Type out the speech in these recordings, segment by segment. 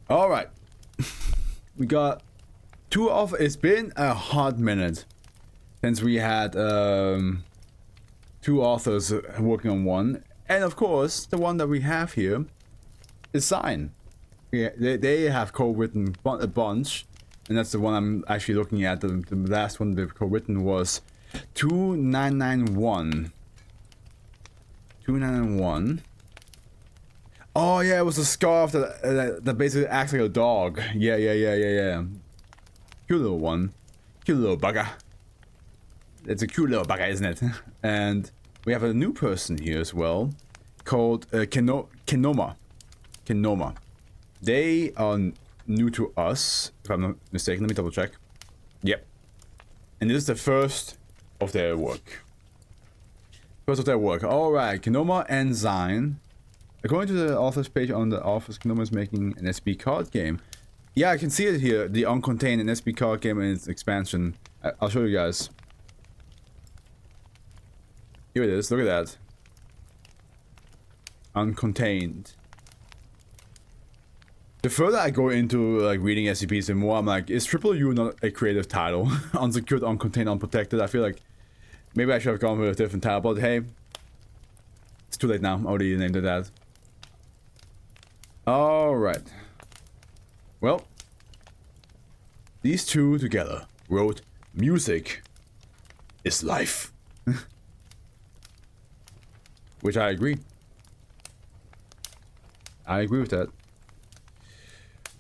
All right. We got two of. It's been a hot minute since we had two authors working on one, and of course the one that we have here is Sign. Yeah, they have co-written a bunch, and that's the one I'm actually looking at. The last one they've co-written was 2991. 2991. Oh yeah, it was a scarf that basically acts like a dog. Yeah. Cute little one. Cute little bugger. It's a cute little bugger, isn't it? And we have a new person here as well, called Kenoma. They are new to us, if I'm not mistaken. Let me double check. Yep. And this is the first of their work. Alright, Kenoma and Zine. According to the author's page on the office, Kenoma is making an SCP card game. Yeah, I can see it here. The Uncontained, an SCP card game and its expansion. I'll show you guys. Here it is. Look at that. Uncontained. The further I go into like reading SCPs, the more I'm like, is U not a creative title? Unsecured, uncontained, unprotected. I feel like maybe I should have gone with a different title, but hey, it's too late now. I already named it that. Alright. Well, these two together wrote Music is Life. Which I agree. I agree with that.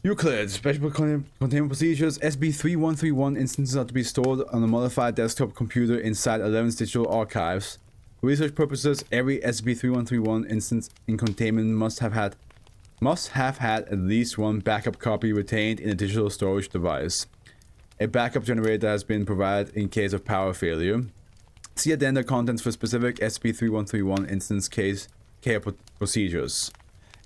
Euclid, special containment procedures. SCP-3131 instances are to be stored on a modified desktop computer inside 11's digital archives. For research purposes, every SCP-3131 instance in containment must have had at least one backup copy retained in a digital storage device. A backup generator has been provided in case of power failure. See addenda contents for specific SCP-3131 instance case care procedures.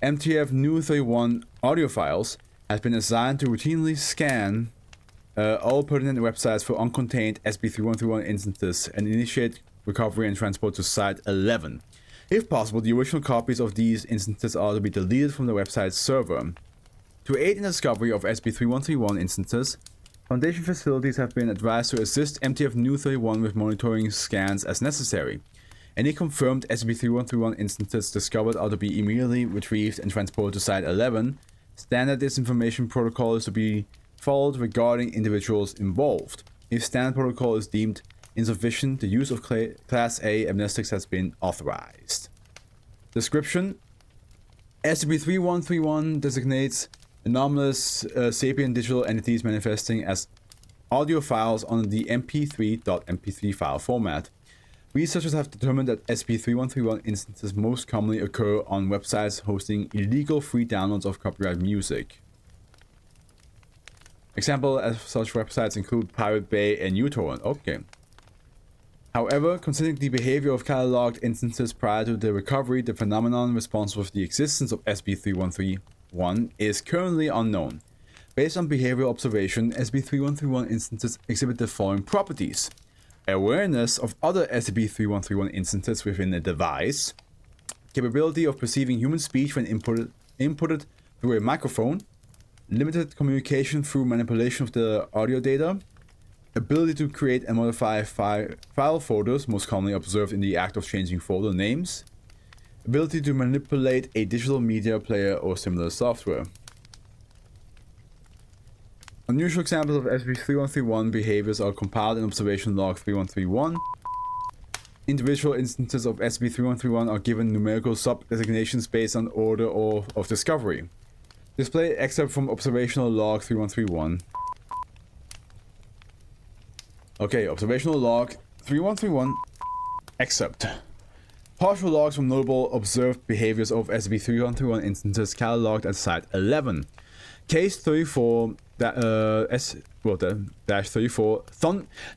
MTF New 31 audio files has been assigned to routinely scan all pertinent websites for uncontained SCP-3131 instances and initiate recovery and transport to Site 11. If possible, the original copies of these instances are to be deleted from the website's server. To aid in the discovery of SCP-3131 instances, Foundation facilities have been advised to assist MTF New 31 with monitoring scans as necessary. Any confirmed SCP-3131 instances discovered are to be immediately retrieved and transported to Site 11. Standard disinformation protocol is to be followed regarding individuals involved. If standard protocol is deemed insufficient, the use of Class A amnestics has been authorized. Description: SCP-3131 designates anomalous sapient digital entities manifesting as audio files on the MP3.mp3 file format. Researchers have determined that SCP-3131 instances most commonly occur on websites hosting illegal free downloads of copyrighted music. Examples of such websites include Pirate Bay and uTorrent. Okay. However, considering the behavior of cataloged instances prior to the recovery, the phenomenon responsible for the existence of SCP-3131 is currently unknown. Based on behavioral observation, SCP-3131 instances exhibit the following properties: awareness of other SCP-3131 instances within a device, capability of perceiving human speech when inputted through a microphone, limited communication through manipulation of the audio data, ability to create and modify file folders, most commonly observed in the act of changing folder names, ability to manipulate a digital media player or similar software. Unusual examples of SCP-3131 behaviors are compiled in Observation Log 3131. Individual instances of SCP-3131 are given numerical sub-designations based on order of discovery. Display excerpt from Observational Log 3131. Okay, Observational Log 3131. Excerpt. Partial logs from notable observed behaviors of SCP-3131 instances cataloged at Site 11. Case 34 -34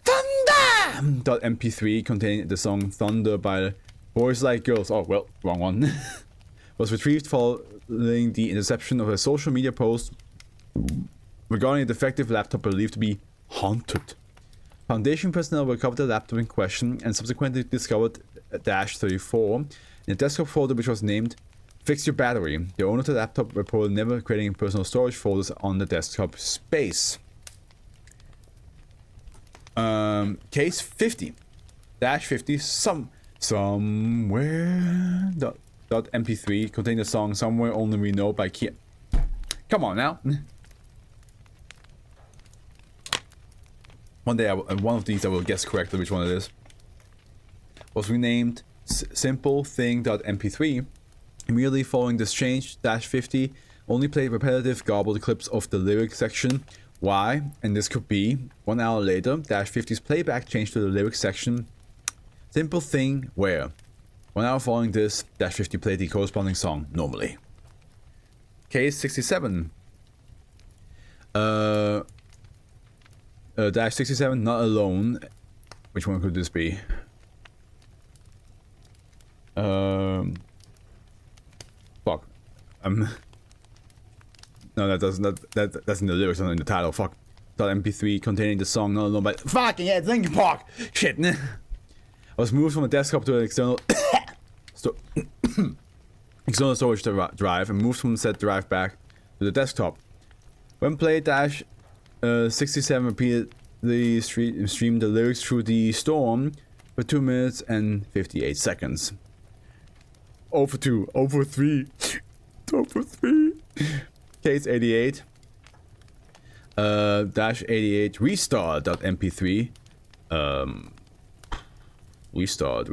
Thunder.mp3 containing the song Thunder by Boys Like Girls. Oh, well, wrong one. Was retrieved following the interception of a social media post regarding a defective laptop believed to be haunted. Foundation personnel recovered the laptop in question and subsequently discovered -34 in a desktop folder which was named Fix your battery. The owner of the laptop reported never creating personal storage folders on the desktop space. Case 50. Dash 50 somewhere dot mp3 containing the song Somewhere Only We Know by Kia. Come on now. One day, one of these I will guess correctly which one it is. Was renamed simplething.mp3. Immediately following this change, Dash 50 only played repetitive garbled clips of the lyric section. Why? And this could be 1 hour later, Dash 50's playback changed to the lyric section. Simple thing where 1 hour following this, Dash 50 played the corresponding song normally. Case 67. Dash 67, not alone. Which one could this be? Fuck. No, that doesn't. That's in the lyrics, not in the title. Fuck. .mp3 containing the song Not Alone by. Fucking yeah, Linkin Park. Shit. I was moved from a desktop to an external external storage drive and moved from said drive back to the desktop. When played, Dash 67 repeatedly streamed the lyrics through the storm for 2 minutes and 58 seconds. Over 2, over 3, over 3. Case 88. Dash 88 restart.mp3. Restart.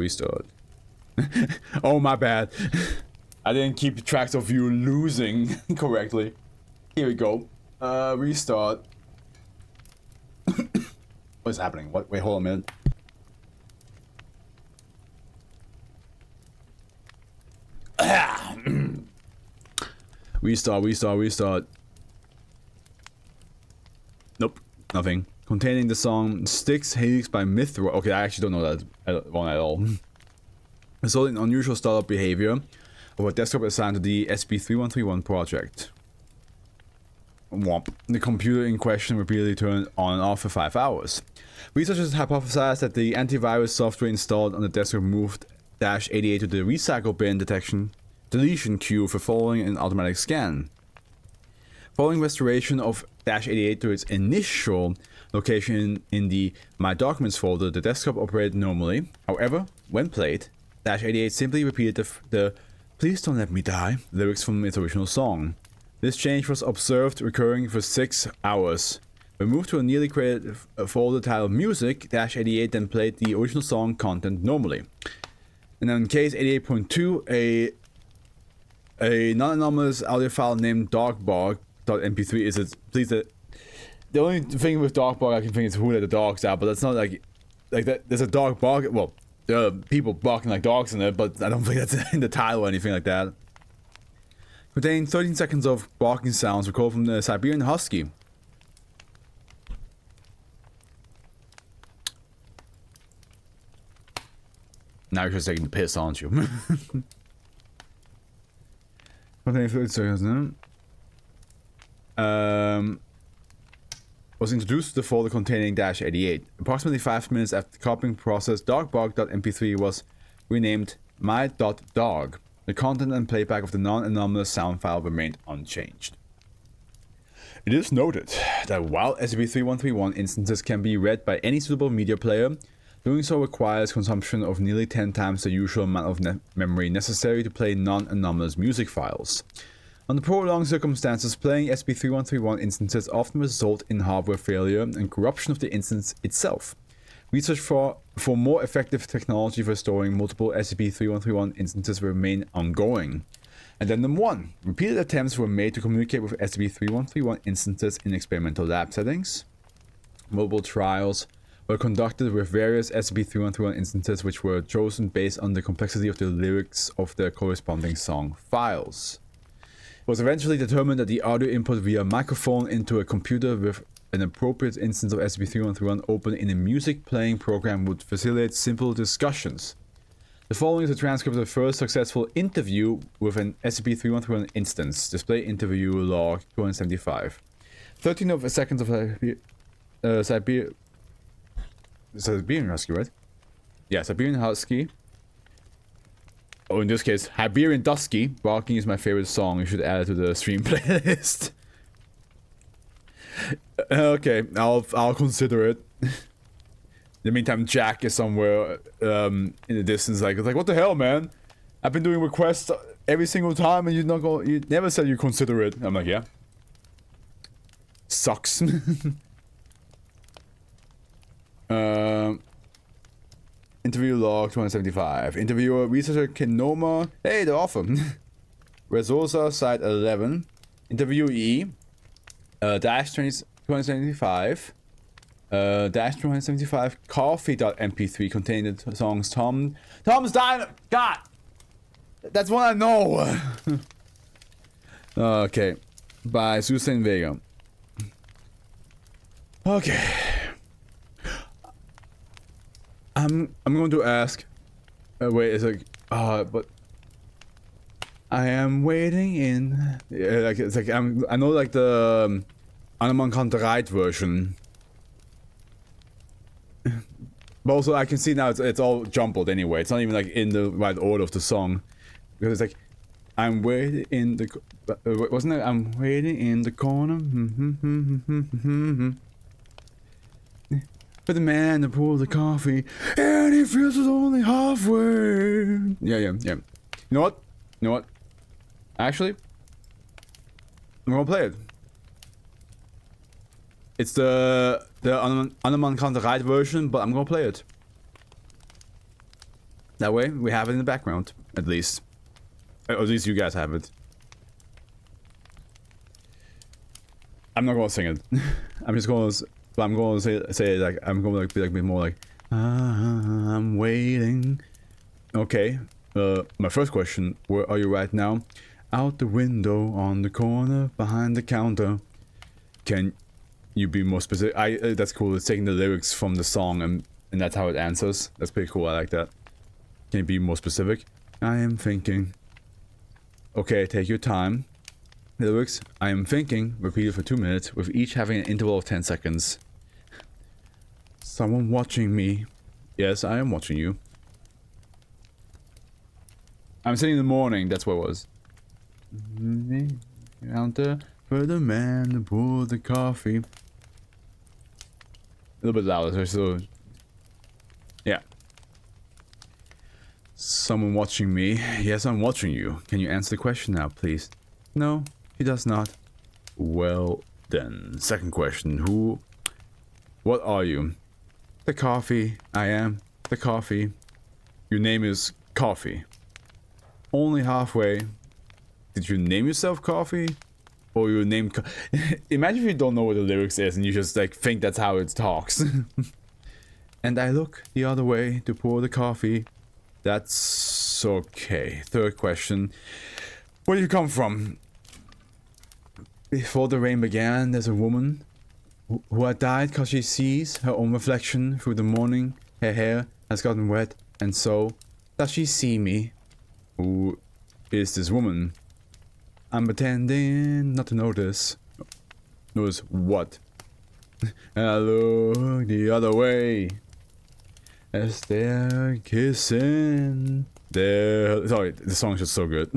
Oh, my bad. I didn't keep track of you losing correctly. Here we go. Restart. What's happening? What? Wait, hold on a minute. Restart. Nope, nothing. Containing the song Styx Helix by Mythro. Okay, I actually don't know that one at all. Resulting in unusual startup behavior of a desktop assigned to the SCP-3131 project. Womp. The computer in question repeatedly turned on and off for 5 hours. Researchers hypothesized that the antivirus software installed on the desktop moved Dash 88 to the recycle bin deletion queue for following an automatic scan. Following restoration of Dash 88 to its initial location in the My Documents folder, the desktop operated normally. However, when played, Dash 88 simply repeated the Please Don't Let Me Die lyrics from its original song. This change was observed recurring for 6 hours. When moved to a newly created folder titled Music, Dash 88 then played the original song content normally. And then in case 88.2, a non-anomalous audio file named dogbark.mp3 is it. Please, the only thing with dogbark I can think is who let the dogs out, but that's not like that. There's a dog bark. Well, there are people barking like dogs in it, but I don't think that's in the title or anything like that. Containing 13 seconds of barking sounds recorded from the Siberian Husky. Now you're just taking the piss, aren't you? Containing 30 seconds, was introduced to the folder containing Dash 88. Approximately 5 minutes after the copying process, dogbark.mp3 was renamed my.dog. The content and playback of the non-anomalous sound file remained unchanged. It is noted that while SCP-3131 instances can be read by any suitable media player, doing so requires consumption of nearly 10 times the usual amount of memory necessary to play non-anomalous music files. Under prolonged circumstances, playing SCP-3131 instances often result in hardware failure and corruption of the instance itself. Research for more effective technology for storing multiple SCP-3131 instances remain ongoing. Addendum 1. Repeated attempts were made to communicate with SCP-3131 instances in experimental lab settings. Multiple trials were conducted with various SCP-3131 instances which were chosen based on the complexity of the lyrics of their corresponding song files. It was eventually determined that the audio input via microphone into a computer with an appropriate instance of SCP-3131 open in a music playing program would facilitate simple discussions. The following is a transcript of the first successful interview with an SCP-3131 instance. Display interview log 275. 13 of a seconds of Siberian Husky, right? Yeah, Siberian Husky. Oh, in this case, Iberian Dusky. Barking is my favorite song. You should add it to the stream playlist. Okay, I'll consider it. In the meantime, Jack is somewhere in the distance. Like what the hell, man? I've been doing requests every single time, and you never said you consider it. I'm like, yeah. Sucks. Interview log 275. Interviewer researcher Kinoma. Hey, they're awesome. Resourcer site 11. Interviewee dash 275. Dash 275 coffee.mp3 containing the songs Tom's Diner. God, that's what I know. Okay, by Susan Vega. Okay. I'm going to ask. Wait, it's like, but I am waiting in. Yeah, like it's like I know like the Anneman Kantereit version, but also I can see now it's all jumbled anyway. It's not even like in the right order of the song, because it's like I'm waiting in the wasn't it? I'm waiting in the corner. For the man to pour the coffee, and he feels it's only halfway. Yeah. You know what? Actually, I'm gonna play it. It's the Anneman Kantereit version, but I'm gonna play it. That way, we have it in the background, at least. Or at least you guys have it. I'm not gonna sing it. I'm just gonna. But I'm going to say like I'm going to be like more like I'm waiting. Okay. My first question: where are you right now? Out the window, on the corner, behind the counter. Can you be more specific? That's cool. It's taking the lyrics from the song and that's how it answers. That's pretty cool. I like that. Can you be more specific? I am thinking. Okay, take your time. Lyrics, I am thinking, repeated for 2 minutes, with each having an interval of 10 seconds. Someone watching me. Yes, I am watching you. I'm sitting in the morning, that's what it was. Counter for the man to pour the coffee. A little bit louder, so... Yeah. Someone watching me. Yes, I'm watching you. Can you answer the question now, please? No. He does not. Well then. Second question. What are you? The coffee. I am the coffee. Your name is Coffee. Only halfway. Did you name yourself Coffee? Or your name Imagine if you don't know what the lyrics is and you just like think that's how it talks. And I look the other way to pour the coffee. That's okay. Third question. Where do you come from? Before the rain began, there's a woman who had died because she sees her own reflection through the morning. Her hair has gotten wet, and so does she see me. Who is this woman? I'm pretending not to notice. Notice what? I look the other way as they're kissing. Sorry, the song's just so good.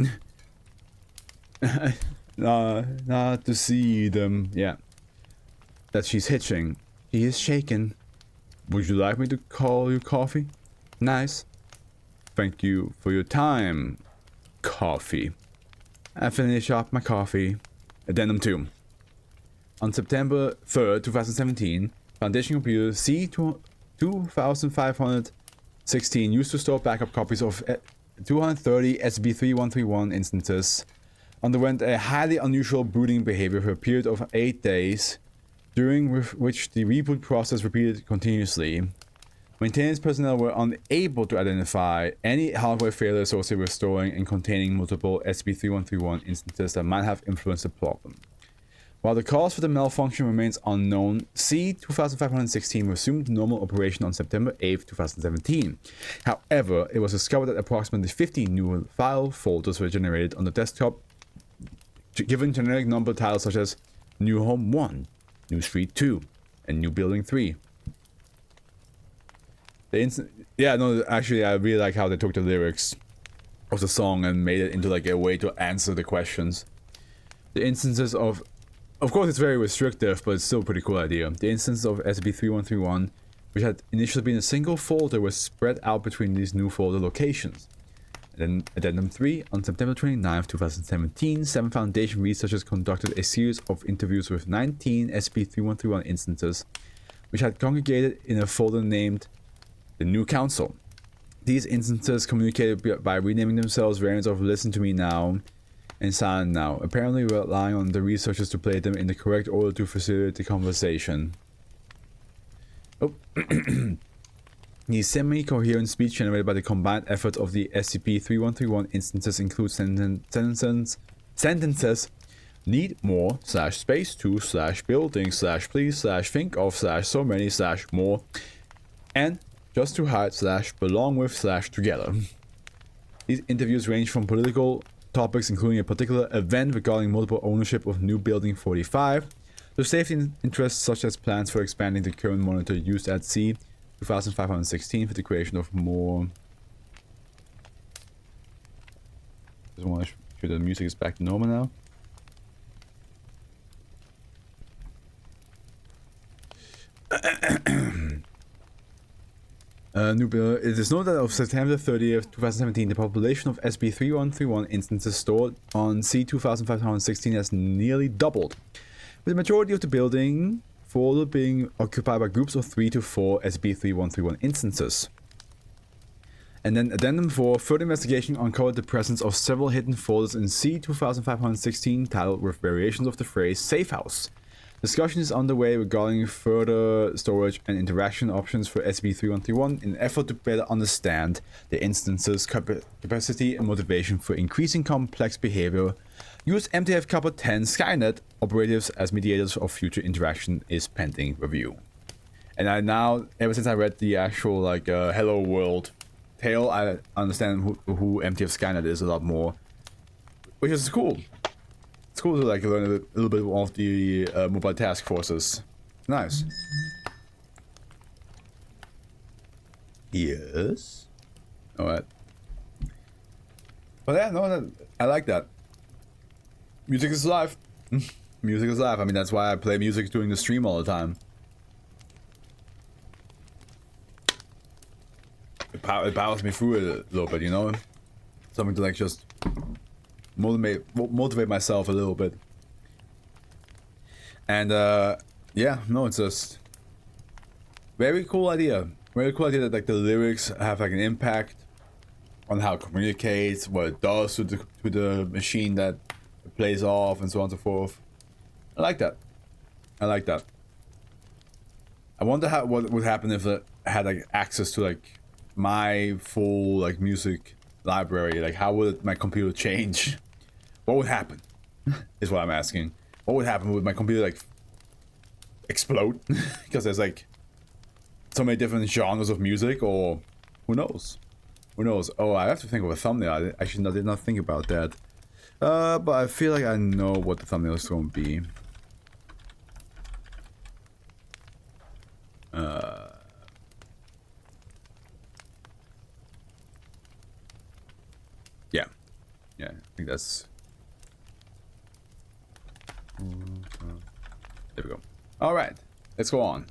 Not to see them. Yeah. That she's hitching. He is shaken. Would you like me to call you Coffee? Nice. Thank you for your time, Coffee. I finish up my coffee. Addendum 2. On September 3rd, 2017, Foundation Computer C2516 used to store backup copies of 230 SCP-3131 instances. Underwent a highly unusual booting behavior for a period of 8 days, during which the reboot process repeated continuously. Maintenance personnel were unable to identify any hardware failure associated with storing and containing multiple SCP-3131 instances that might have influenced the problem. While the cause for the malfunction remains unknown, C2516 resumed normal operation on September 8, 2017. However, it was discovered that approximately 50 new file folders were generated on the desktop, given generic number titles such as New Home 1, New Street 2, and New Building 3. Yeah, no, actually, I really like how they took the lyrics the song and made it into like a way to answer the questions. The instances of course it's very restrictive, but it's still a pretty cool idea. The instances of SCP-3131, which had initially been a single folder, were spread out between these new folder locations. And then Addendum 3, on September 29, 2017, 7 Foundation researchers conducted a series of interviews with 19 SCP-3131 instances, which had congregated in a folder named the New Council. These instances communicated by renaming themselves variants of Listen to Me Now and Silent Now, apparently relying on the researchers to play them in the correct order to facilitate the conversation. Oh. The semi-coherent speech generated by the combined efforts of the SCP-3131 instances include sentences need more / space to / building / please / think of / so many / more and just to hide / belong with / together. These interviews range from political topics including a particular event regarding multiple ownership of New Building 45 to safety interests such as plans for expanding the current monitor used at sea 2516 for the creation of more. Just want to make sure the music is back to normal now. It is noted that of September 30th, 2017, the population of SCP-3131 instances stored on C2516 has nearly doubled, with the majority of the building folder being occupied by groups of 3 to 4 SCP-3131 instances. And then Addendum 4, further investigation uncovered the presence of several hidden folders in C2516 titled with variations of the phrase Safe House. Discussion is underway regarding further storage and interaction options for SCP-3131 in an effort to better understand the instance's capacity and motivation for increasing complex behavior. Use MTF Kappa 10 Skynet operatives as mediators of future interaction is pending review. And I now, ever since I read the actual like Hello World tale, I understand who MTF Skynet is a lot more, which is cool. It's cool to like learn a little bit of the mobile task forces. Nice. Yes. All right. But yeah, no, I like that. Music is life. Music is life. I mean, that's why I play music during the stream all the time. It powers me through it a little bit, you know? Something to like just motivate myself a little bit. And yeah, no, it's just very cool idea. Very cool idea that like the lyrics have like an impact on how it communicates, what it does to the machine that it plays off, and so on and so forth. I like that. I like that. I wonder what would happen if it had like access to like my full like music library. Like how would my computer change? What would happen? Is what I'm asking. What would happen? Would my computer like explode? Because there's like so many different genres of music, or who knows? Who knows? Oh, I have to think of a thumbnail. I did not think about that. But I feel like I know what the thumbnail is going to be. Yeah. Yeah, I think that's... There we go. Alright, let's go on.